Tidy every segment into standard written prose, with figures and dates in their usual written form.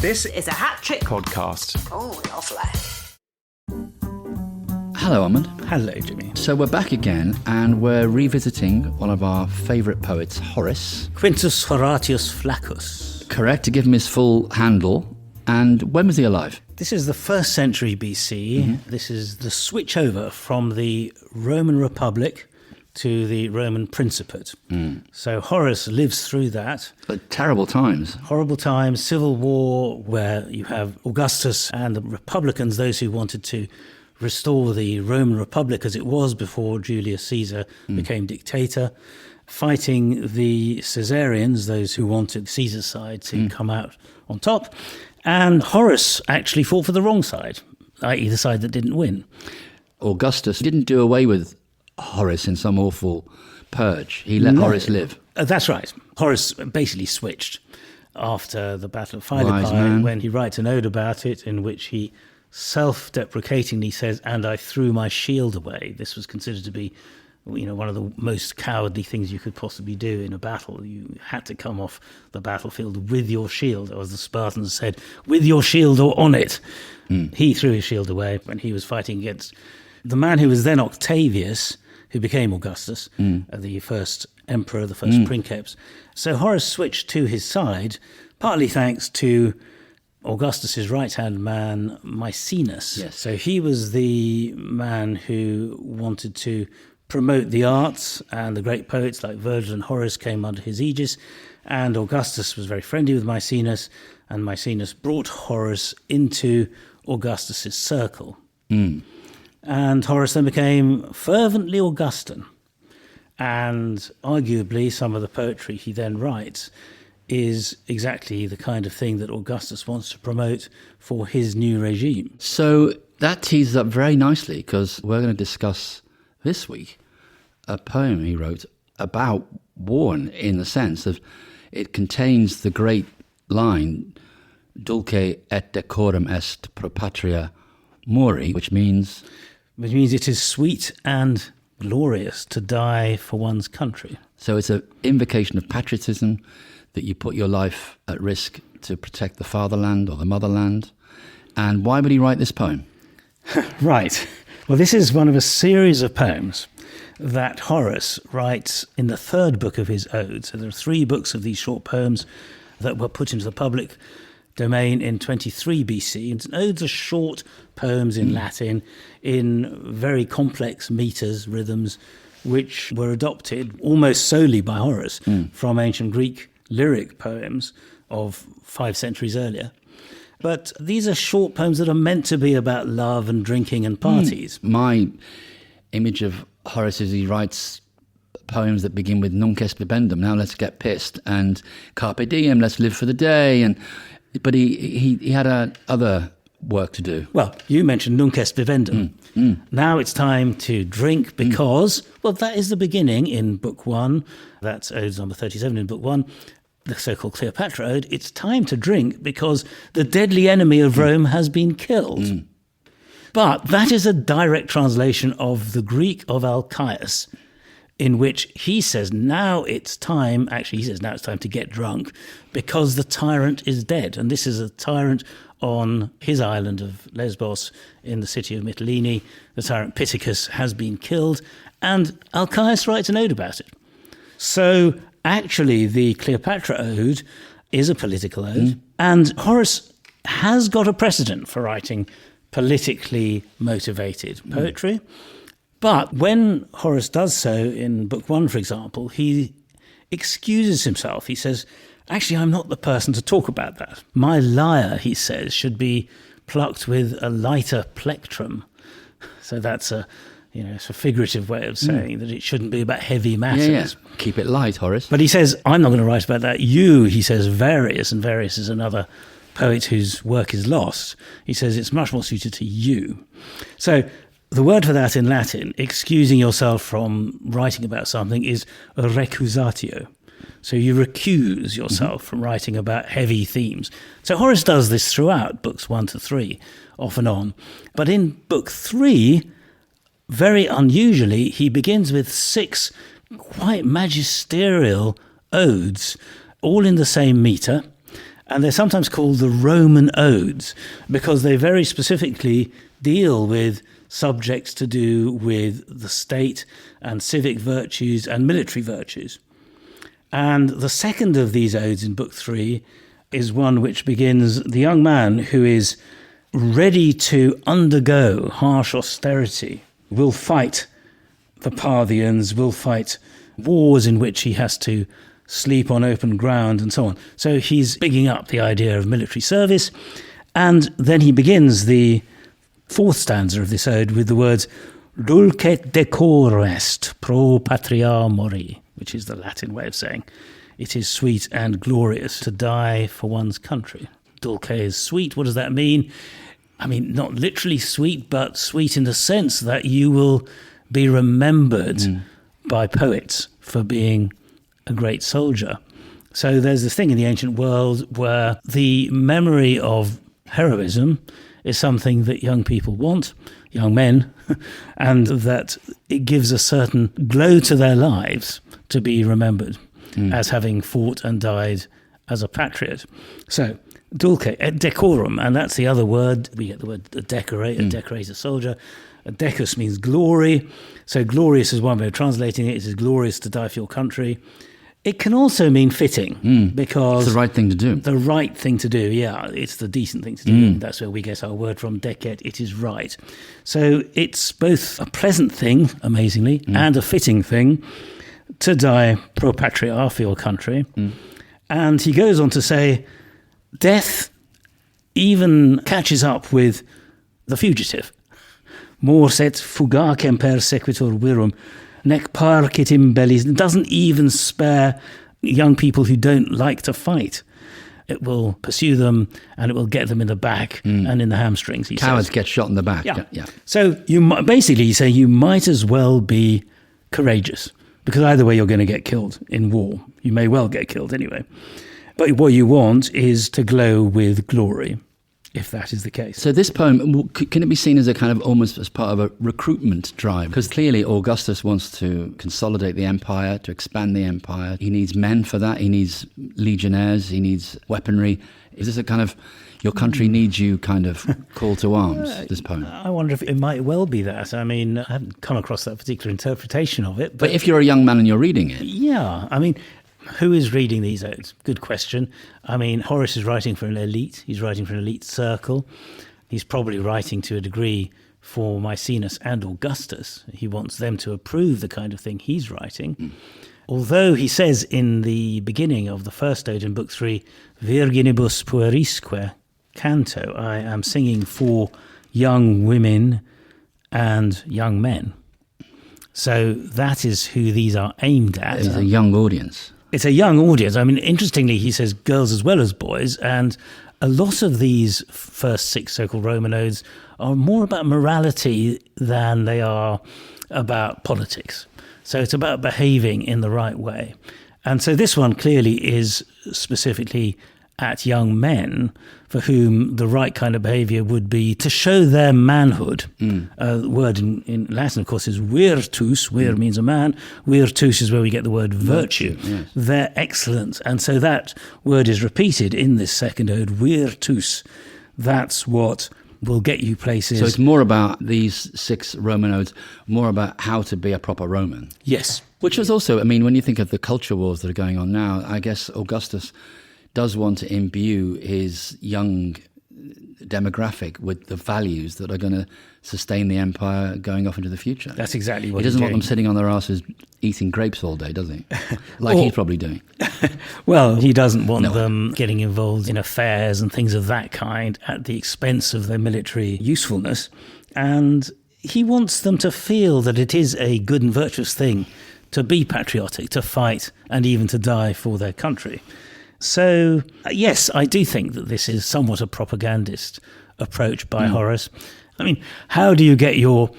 This is a hat-trick podcast. Oh, lovely. Hello, Armand. Hello, Jimmy. So we're back again, and we're revisiting one of our favourite poets, Horace. Quintus Horatius Flaccus. Correct, to give him his full handle. And when was he alive? This is the 1st century BC. Mm-hmm. This is the switch over from the Roman Republic to the Roman Principate. So Horace lives through that. But terrible times. Horrible times, civil war, where you have Augustus and the Republicans, those who wanted to restore the Roman Republic as it was before Julius Caesar became dictator, fighting the Caesarians, those who wanted Caesar's side to come out on top. And Horace actually fought for the wrong side, i.e. the side that didn't win. Augustus didn't do away with Horace in some awful purge. He let Horace live. That's right. Horace basically switched after the Battle of Philippi, when he writes an ode about it in which he self-deprecatingly says, "And I threw my shield away." This was considered to be, one of the most cowardly things you could possibly do in a battle. You had to come off the battlefield with your shield, or as the Spartans said, with your shield or on it. He threw his shield away when he was fighting against the man who was then Octavius, who became Augustus, the first emperor, the first princeps. So Horace switched to his side, partly thanks to Augustus's right-hand man, Maecenas. Yes. So he was the man who wanted to promote the arts, and the great poets like Virgil and Horace came under his aegis, and Augustus was very friendly with Maecenas, and Maecenas brought Horace into Augustus's circle. And Horace then became fervently Augustan. And arguably some of the poetry he then writes is exactly the kind of thing that Augustus wants to promote for his new regime. So that teases up very nicely, because we're going to discuss this week a poem he wrote about war, in the sense of it contains the great line, Dulce et decorum est pro patria mori, which means it is sweet and glorious to die for one's country. So it's an invocation of patriotism, that you put your life at risk to protect the fatherland or the motherland. And why would he write this poem? Right. Well, this is one of a series of poems that Horace writes in the 3rd book of his Odes. So there are 3 books of these short poems that were put into the public domain in 23 BC. And odes are short poems in Latin in very complex meters, rhythms, which were adopted almost solely by Horace from ancient Greek lyric poems of 5 centuries earlier. But these are short poems that are meant to be about love and drinking and parties. My image of Horace is he writes poems that begin with nunc est bibendum, now let's get pissed, and carpe diem, let's live for the day. But he had other work to do. Well, you mentioned nunc est bibendum. Now it's time to drink because, that is the beginning in Book 1. That's Odes number 37 in Book 1, the so-called Cleopatra Ode. It's time to drink because the deadly enemy of Rome has been killed. But that is a direct translation of the Greek of Alcaeus, in which he says now it's time to get drunk because the tyrant is dead. And this is a tyrant on his island of Lesbos in the city of Mytilene. The tyrant Pittacus has been killed, and Alcaeus writes an ode about it. So actually the Cleopatra Ode is a political ode, and Horace has got a precedent for writing politically motivated poetry. But when Horace does so in Book 1, for example, he excuses himself. He says, actually, I'm not the person to talk about that. My lyre, he says, should be plucked with a lighter plectrum. So that's it's a figurative way of saying that it shouldn't be about heavy matters. Yeah. Keep it light, Horace. But he says, I'm not going to write about that. He says, Varius, and Varius is another poet whose work is lost. He says it's much more suited to you. So the word for that in Latin, excusing yourself from writing about something, is recusatio. So you recuse yourself from writing about heavy themes. So Horace does this throughout books 1 to 3, off and on. But in Book 3, very unusually, he begins with 6 quite magisterial odes, all in the same meter. And they're sometimes called the Roman Odes because they very specifically deal with subjects to do with the state and civic virtues and military virtues. And the second of these odes in Book 3 is one which begins, the young man who is ready to undergo harsh austerity will fight the Parthians, will fight wars in which he has to sleep on open ground and so on. So he's bigging up the idea of military service. And then he begins the fourth stanza of this ode with the words, Dulce decorum est pro patria mori, which is the Latin way of saying it is sweet and glorious to die for one's country. Dulce is sweet. What does that mean? I mean, not literally sweet, but sweet in the sense that you will be remembered by poets for being a great soldier. So there's this thing in the ancient world where the memory of heroism is something that young people want, young men, and that it gives a certain glow to their lives to be remembered as having fought and died as a patriot. So, dulce et decorum, and that's the other word. We get the word decorate, decorate a soldier. Decus means glory. So glorious is one way of translating it. It is glorious to die for your country. It can also mean fitting because... It's the right thing to do. The right thing to do, yeah. It's the decent thing to do. That's where we get our word from, decet, it is right. So it's both a pleasant thing, amazingly, and a fitting thing to die pro patria, for your country. And he goes on to say, death even catches up with the fugitive. Mors et fugacem persequitur virum, nec parcit imbellis. It doesn't even spare young people who don't like to fight. It will pursue them and it will get them in the back and in the hamstrings, he Cowards says. get shot in the back. Yeah. Yeah. So basically you say you might as well be courageous because either way you're going to get killed in war. You may well get killed anyway. But what you want is to glow with glory, if that is the case. So this poem, can it be seen as a kind of almost as part of a recruitment drive? Because clearly Augustus wants to consolidate the empire, to expand the empire. He needs men for that. He needs legionnaires. He needs weaponry. Is this a kind of, your country needs you kind of call to arms, this poem? I wonder if it might well be that. I mean, I haven't come across that particular interpretation of it. But if you're a young man and you're reading it... Yeah, I mean... Who is reading these odes? Good question. I mean, Horace is writing for an elite. He's writing for an elite circle. He's probably writing to a degree for Maecenas and Augustus. He wants them to approve the kind of thing he's writing. Although he says in the beginning of the first ode in Book 3, Virginibus puerisque canto, I am singing for young women and young men. So that is who these are aimed at. It's a young audience. It's a young audience. I mean, interestingly, he says girls as well as boys, and a lot of these first 6 so-called Roman odes are more about morality than they are about politics. So it's about behaving in the right way. And so this one clearly is specifically at young men for whom the right kind of behaviour would be to show their manhood. The word in Latin, of course, is virtus. Vir means a man. Virtus is where we get the word virtue. Yes. They're excellent. And so that word is repeated in this second ode, virtus. That's what will get you places. So it's more about these 6 Roman odes, more about how to be a proper Roman. Yes. Which was also, I mean, when you think of the culture wars that are going on now, I guess Augustus does want to imbue his young demographic with the values that are going to sustain the empire going off into the future. That's exactly what he doesn't he's want doing. them sitting on their asses eating grapes all day, does he? Like he's probably doing. Well, he doesn't want them getting involved in affairs and things of that kind at the expense of their military usefulness. And he wants them to feel that it is a good and virtuous thing to be patriotic, to fight, and even to die for their country. So, yes, I do think that this is somewhat a propagandist approach by Horace. I mean, how do you get your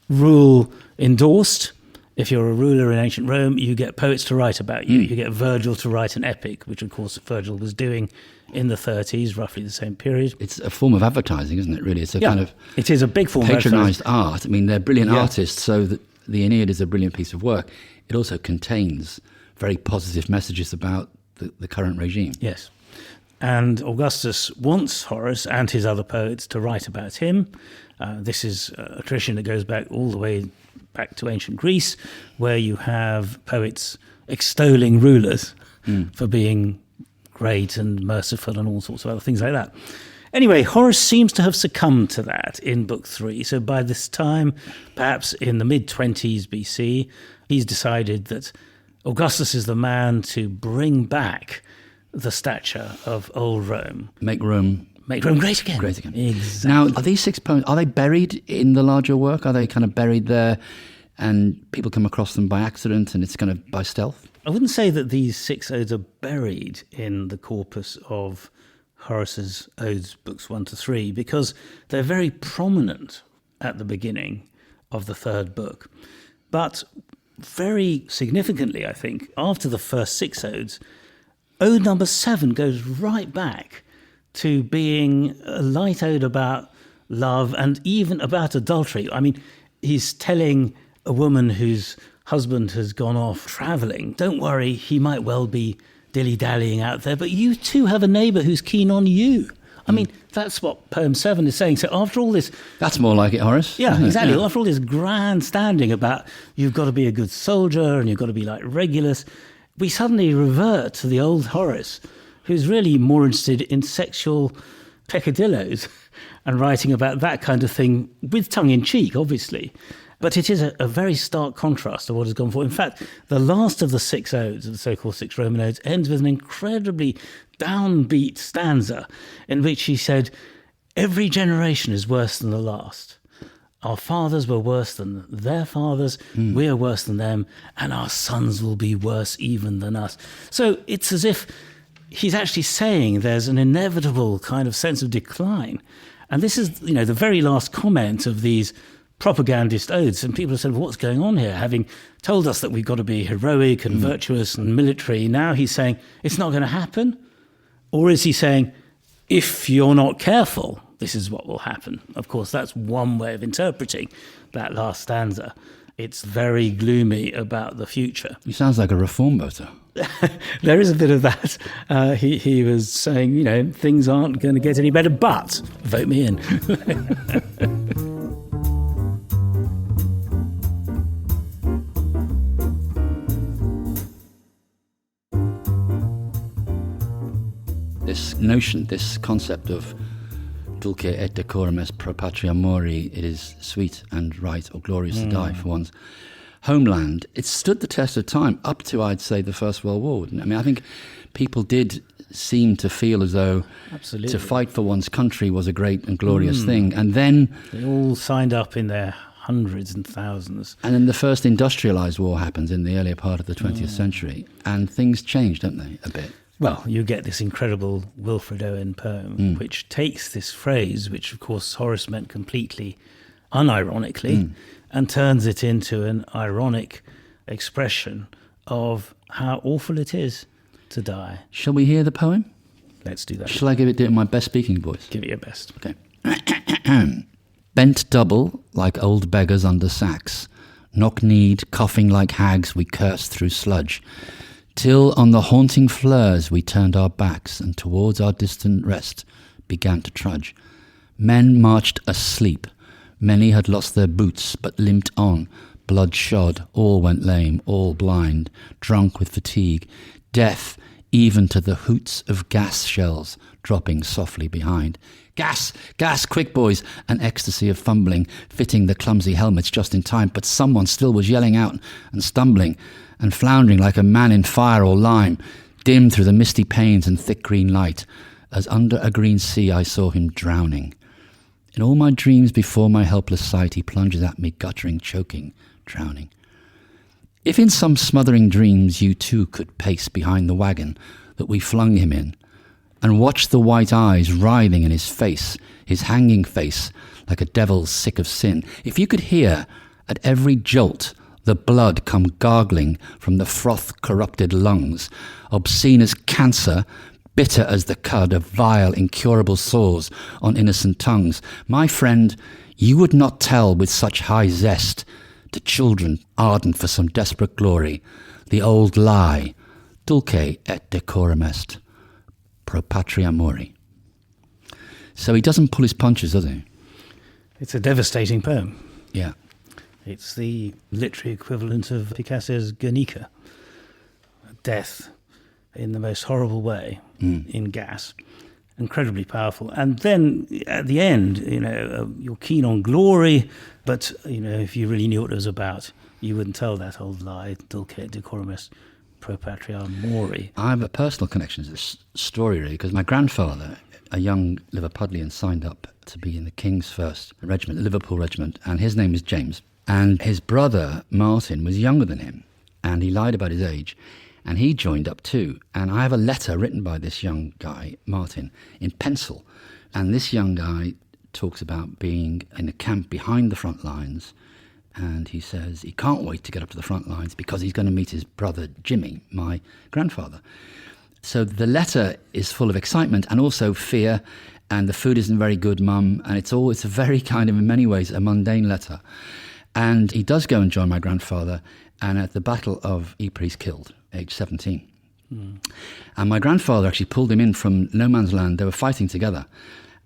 rule endorsed? If you're a ruler in ancient Rome, you get poets to write about you. You get Virgil to write an epic, which, of course, Virgil was doing in the 30s, roughly the same period. It's a form of advertising, isn't it, really? It's a kind of it is a big form of patronised art. I mean, they're brilliant artists, so that the Aeneid is a brilliant piece of work. It also contains very positive messages about the current regime. Yes. And Augustus wants Horace and his other poets to write about him. This is a tradition that goes back all the way back to ancient Greece, where you have poets extolling rulers for being great and merciful and all sorts of other things like that. Anyway, Horace seems to have succumbed to that in Book 3. So by this time, perhaps in the mid-20s BC, he's decided that Augustus is the man to bring back the stature of old Rome. Make Rome great again. Great again. Exactly. Now, are these 6 poems, are they buried in the larger work? Are they kind of buried there and people come across them by accident and it's kind of by stealth? I wouldn't say that these 6 odes are buried in the corpus of Horace's Odes, books 1 to 3, because they're very prominent at the beginning of the third book. But very significantly, I think, after the first 6 odes, ode number 7 goes right back to being a light ode about love and even about adultery. I mean, he's telling a woman whose husband has gone off travelling, don't worry, he might well be dilly-dallying out there, but you too have a neighbour who's keen on you. I mean, that's what poem 7 is saying. So after all this... That's more like it, Horace. Yeah, exactly. Yeah. After all this grandstanding about you've got to be a good soldier and you've got to be like Regulus, we suddenly revert to the old Horace, who's really more interested in sexual peccadillos and writing about that kind of thing with tongue-in-cheek, obviously. But it is a very stark contrast to what has gone for. In fact, the last of the 6 odes, of the so-called 6 Roman odes, ends with an incredibly downbeat stanza in which he said, every generation is worse than the last. Our fathers were worse than their fathers, we are worse than them, and our sons will be worse even than us. So it's as if he's actually saying there's an inevitable kind of sense of decline. And this is, the very last comment of these propagandist odes, and people have said, well, what's going on here? Having told us that we've got to be heroic and virtuous and military, now he's saying it's not going to happen? Or is he saying, if you're not careful, this is what will happen? Of course, that's one way of interpreting that last stanza. It's very gloomy about the future. He sounds like a reform voter. There is a bit of that. He was saying, things aren't going to get any better, but vote me in. This notion, this concept of dulce et decorum est pro patria mori, it is sweet and right or glorious to die for one's homeland, it stood the test of time up to, I'd say, the First World War. I mean, I think people did seem to feel as though to fight for one's country was a great and glorious thing. And then... They all signed up in their hundreds and thousands. And then the first industrialised war happens in the earlier part of the 20th century, and things change, don't they, a bit? Well, you get this incredible Wilfred Owen poem, which takes this phrase, which of course Horace meant completely unironically, and turns it into an ironic expression of how awful it is to die. Shall we hear the poem? Let's do that. Shall I give it in my best speaking voice? Give it your best. Okay. Bent double like old beggars under sacks, knock-kneed, coughing like hags, we cursed through sludge, till on the haunting flares we turned our backs and towards our distant rest began to trudge. Men marched asleep. Many had lost their boots, but limped on, blood-shod, all went lame, all blind, drunk with fatigue, deaf even to the hoots of gas shells dropping softly behind. Gas! Gas! Quick, boys! An ecstasy of fumbling, fitting the clumsy helmets just in time, but someone still was yelling out and stumbling and floundering like a man in fire or lime, dim through the misty panes and thick green light, as under a green sea I saw him drowning. In all my dreams before my helpless sight he plunges at me, guttering, choking, drowning. If in some smothering dreams you too could pace behind the wagon that we flung him in, and watch the white eyes writhing in his face, his hanging face, like a devil sick of sin, if you could hear at every jolt the blood come gargling from the froth-corrupted lungs, obscene as cancer, bitter as the cud of vile, incurable sores on innocent tongues, my friend, you would not tell with such high zest to children ardent for some desperate glory the old lie, dulce et decorum est, pro patria mori. So he doesn't pull his punches, does he? It's a devastating poem. Yeah. It's the literary equivalent of Picasso's Guernica. Death in the most horrible way, in gas. Incredibly powerful. And then at the end, you're keen on glory, but, if you really knew what it was about, you wouldn't tell that old lie, dulce et decorum est pro patria mori. I have a personal connection to this story, really, because my grandfather, a young Liverpudlian, signed up to be in the King's First Regiment, the Liverpool Regiment, and his name is James. And his brother, Martin, was younger than him, and he lied about his age, and he joined up too. And I have a letter written by this young guy, Martin, in pencil, and this young guy talks about being in a camp behind the front lines, and he says he can't wait to get up to the front lines because he's going to meet his brother Jimmy, my grandfather. So the letter is full of excitement and also fear, and the food isn't very good, Mum, and it's a very kind of, in many ways, a mundane letter. And he does go and join my grandfather, and at the Battle of Ypres he's killed, age 17. And my grandfather actually pulled him in from no man's land. They were fighting together,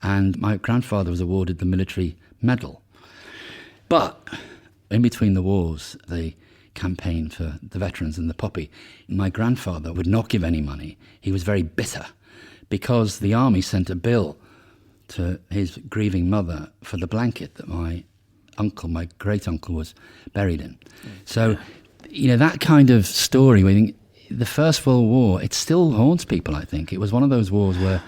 and my grandfather was awarded the military medal. But in between the wars, the campaign for the veterans and the poppy, my grandfather would not give any money. He was very bitter because the army sent a bill to his grieving mother for the blanket that my great-uncle was buried in. So, that kind of story, we think, the First World War, it still haunts people, I think. It was one of those wars where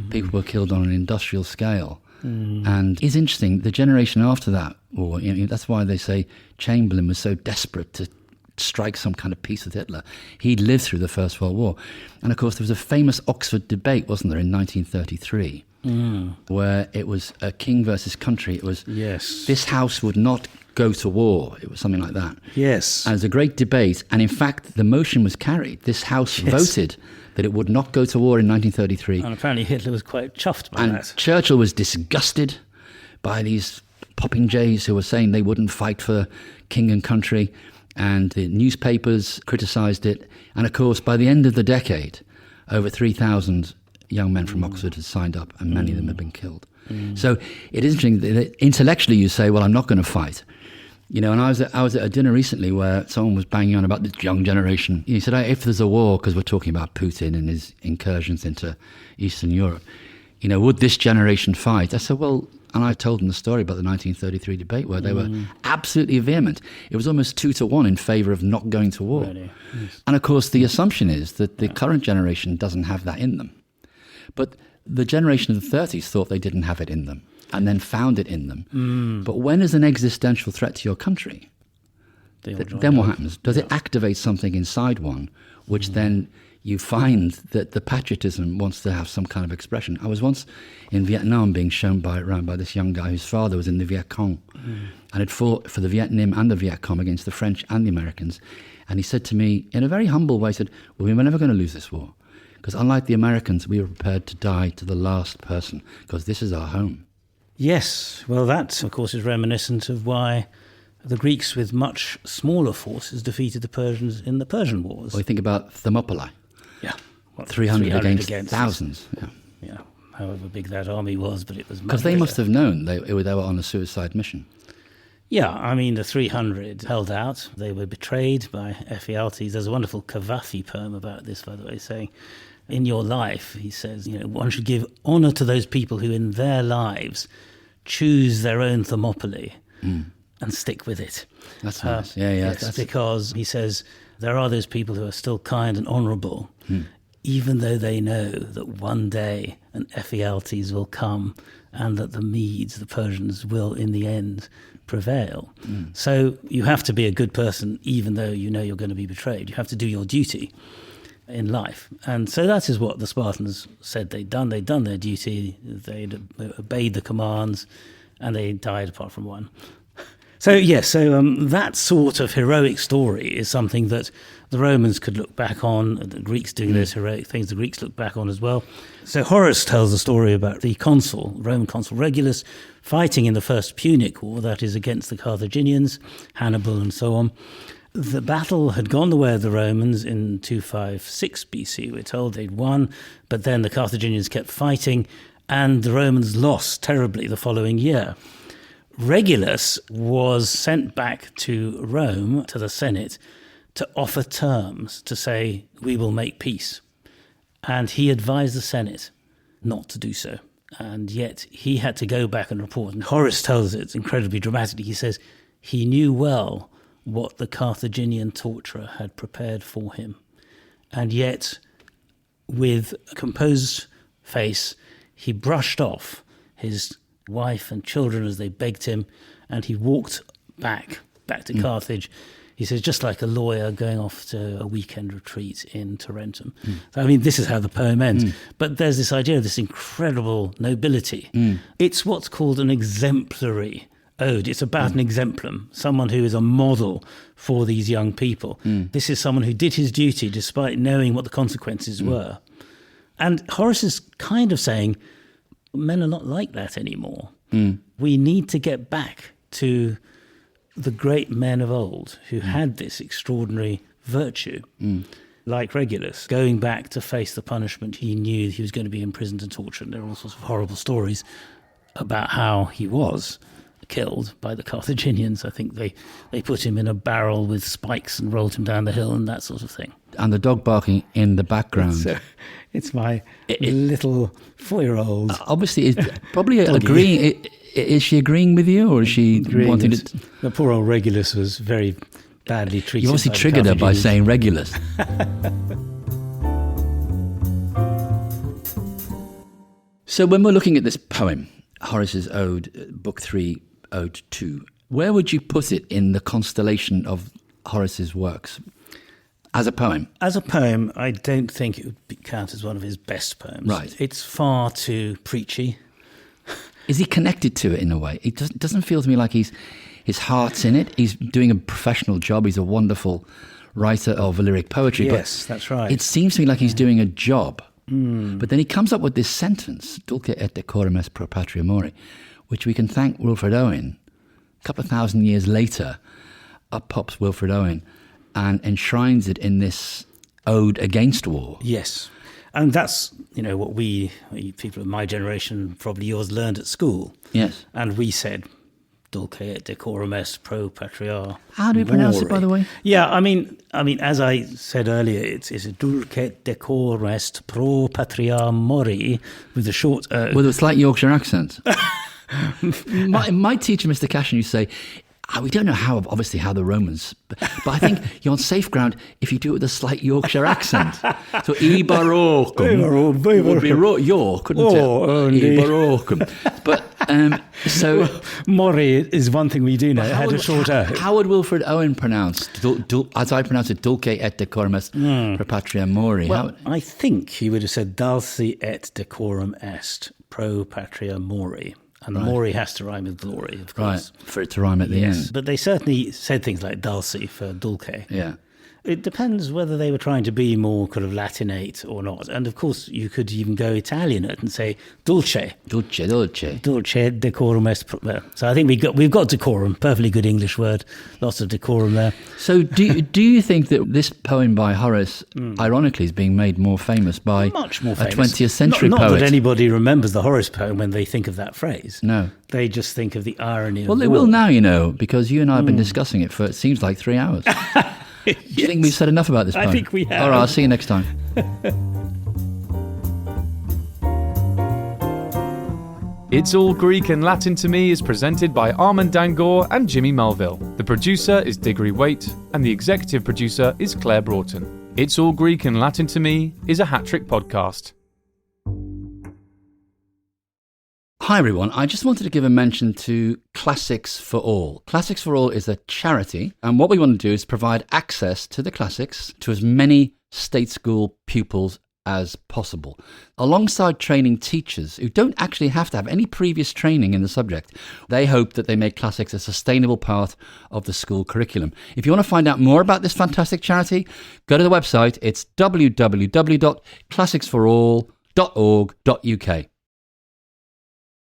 people were killed on an industrial scale. And it's interesting, the generation after that war, that's why they say Chamberlain was so desperate to strike some kind of peace with Hitler. He'd lived through the First World War. And of course, there was a famous Oxford debate, wasn't there, in 1933, where it was a king versus country. It was, this house would not go to war. It was something like that. Yes. And it was a great debate. And in fact, the motion was carried. This house voted that it would not go to war in 1933. And apparently Hitler was quite chuffed by that. And Churchill was disgusted by these popinjays who were saying they wouldn't fight for king and country. And the newspapers criticised it. And of course, by the end of the decade, over 3,000 young men from Oxford had signed up, and many of them had been killed. So it is interesting that intellectually you say, well, I'm not going to fight. And I was at a dinner recently where someone was banging on about this young generation. He said, if there's a war, because we're talking about Putin and his incursions into Eastern Europe, would this generation fight? I said, well, and I told them the story about the 1933 debate where they were absolutely vehement. It was almost 2-1 in favour of not going to war. Really? Yes. And of course, the assumption is that the current generation doesn't have that in them. But the generation of the 30s thought they didn't have it in them and then found it in them. But when there's an existential threat to your country, then what happens? Does it activate something inside one, which then you find that the patriotism wants to have some kind of expression? I was once in Vietnam being shown around by this young guy whose father was in the Viet Cong and had fought for the Viet Minh and the Viet Cong against the French and the Americans. And he said to me, in a very humble way, he said, well, we were never going to lose this war. Because unlike the Americans, we were prepared to die to the last person, because this is our home. Yes, well, that, of course, is reminiscent of why the Greeks with much smaller forces defeated the Persians in the Persian Wars. Well, you think about Thermopylae. Yeah. Well, 300 against thousands. Yeah, however big that army was, but it was because they must have known they were on a suicide mission. Yeah, I mean, the 300 held out. They were betrayed by Ephialtes. There's a wonderful Cavafy poem about this, by the way, saying, in your life, he says, one should give honour to those people who in their lives choose their own Thermopylae and stick with it. That's nice. Yes, because he says there are those people who are still kind and honourable, even though they know that one day an Ephialtes will come and that the Medes, the Persians, will in the end prevail. So you have to be a good person even though you know you're going to be betrayed. You have to do your duty in life. And so that is what the Spartans said they'd done. They'd done their duty, they'd obeyed the commands, and they died apart from one. So that sort of heroic story is something that the Romans could look back on, the Greeks doing those heroic things, the Greeks look back on as well. So Horace tells a story about the consul, Roman consul Regulus, fighting in the First Punic War, that is against the Carthaginians, Hannibal and so on. The battle had gone the way of the Romans in 256 BC. We're told they'd won, but then the Carthaginians kept fighting, and the Romans lost terribly the following year. Regulus was sent back to Rome, to the Senate, to offer terms, to say, we will make peace. And he advised the Senate not to do so. And yet he had to go back and report. And Horace tells it incredibly dramatically. He says he knew well what the Carthaginian torturer had prepared for him. And yet, with a composed face, he brushed off his wife and children as they begged him, and he walked back to Carthage. He says, just like a lawyer going off to a weekend retreat in Tarentum. So, I mean, this is how the poem ends. But there's this idea of this incredible nobility. It's what's called an exemplary ode. It's about an exemplum, someone who is a model for these young people. This is someone who did his duty despite knowing what the consequences were. And Horace is kind of saying, men are not like that anymore. We need to get back to the great men of old who had this extraordinary virtue, like Regulus, going back to face the punishment. He knew he was going to be imprisoned and tortured. There are all sorts of horrible stories about how he was killed by the Carthaginians. I think they put him in a barrel with spikes and rolled him down the hill and that sort of thing. And the dog barking in the background. It's my little 4-year-old. Obviously, it's probably agreeing. Is she agreeing with you, or is she wanting to? The poor old Regulus was very badly treated. You obviously triggered her by saying Regulus. So when we're looking at this poem, Horace's Ode, Book 3, Ode 2, where would you put it in the constellation of Horace's works as a poem? As a poem, I don't think it would count as one of his best poems. Right. It's far too preachy. Is he connected to it in a way? It doesn't feel to me like his heart's in it. He's doing a professional job. He's a wonderful writer of lyric poetry. Yes, that's right. It seems to me like he's doing a job. But then he comes up with this sentence, Dulce et decorum est pro patria mori, which we can thank Wilfred Owen. A couple of thousand years later, up pops Wilfred Owen and enshrines it in this ode against war. Yes. And that's, what we people of my generation, probably yours, learned at school. Yes. And we said, Dulce et decorum est pro patria. How do you pronounce it, by the way? Yeah, I mean, as I said earlier, it's Dulce et decorum est pro patria mori, with a short with a slight Yorkshire accent. my teacher, Mr. Cashin, used to say, we don't know how the Romans, but I think you're on safe ground if you do it with a slight Yorkshire accent. So Ibarocum would be York, couldn't it? Ibarocum. But so Mori is one thing we do know. It had a short O. How would Wilfred Owen pronounce, as I pronounce it, Dulce et decorum est pro patria mori? Well, I think he would have said Dulce et decorum est pro patria mori. And the mori has to rhyme with glory, of course. Right, for it to rhyme at the end. But they certainly said things like Dulce for Dulce. Yeah. It depends whether they were trying to be more kind of Latinate or not. And of course, you could even go Italianate and say Dulce. Dulce. Dulce decorum est. So I think we've got decorum, perfectly good English word, lots of decorum there. So do you think that this poem by Horace, ironically, is being made more famous by much more a famous. 20th century not poet? Not that anybody remembers the Horace poem when they think of that phrase. No. They just think of the irony of Well, they will now, because you and I have been discussing it for, it seems like 3 hours. Do you think we've said enough about this poem? I think we have. All right, I'll see you next time. It's All Greek and Latin to Me is presented by Armand Dangor and Jimmy Melville. The producer is Diggory Waite and the executive producer is Claire Broughton. It's All Greek and Latin to Me is a hat-trick podcast. Hi everyone, I just wanted to give a mention to Classics for All. Classics for All is a charity, and what we want to do is provide access to the classics to as many state school pupils as possible, alongside training teachers who don't actually have to have any previous training in the subject. They hope that they make classics a sustainable part of the school curriculum. If you want to find out more about this fantastic charity, go to the website. It's www.classicsforall.org.uk.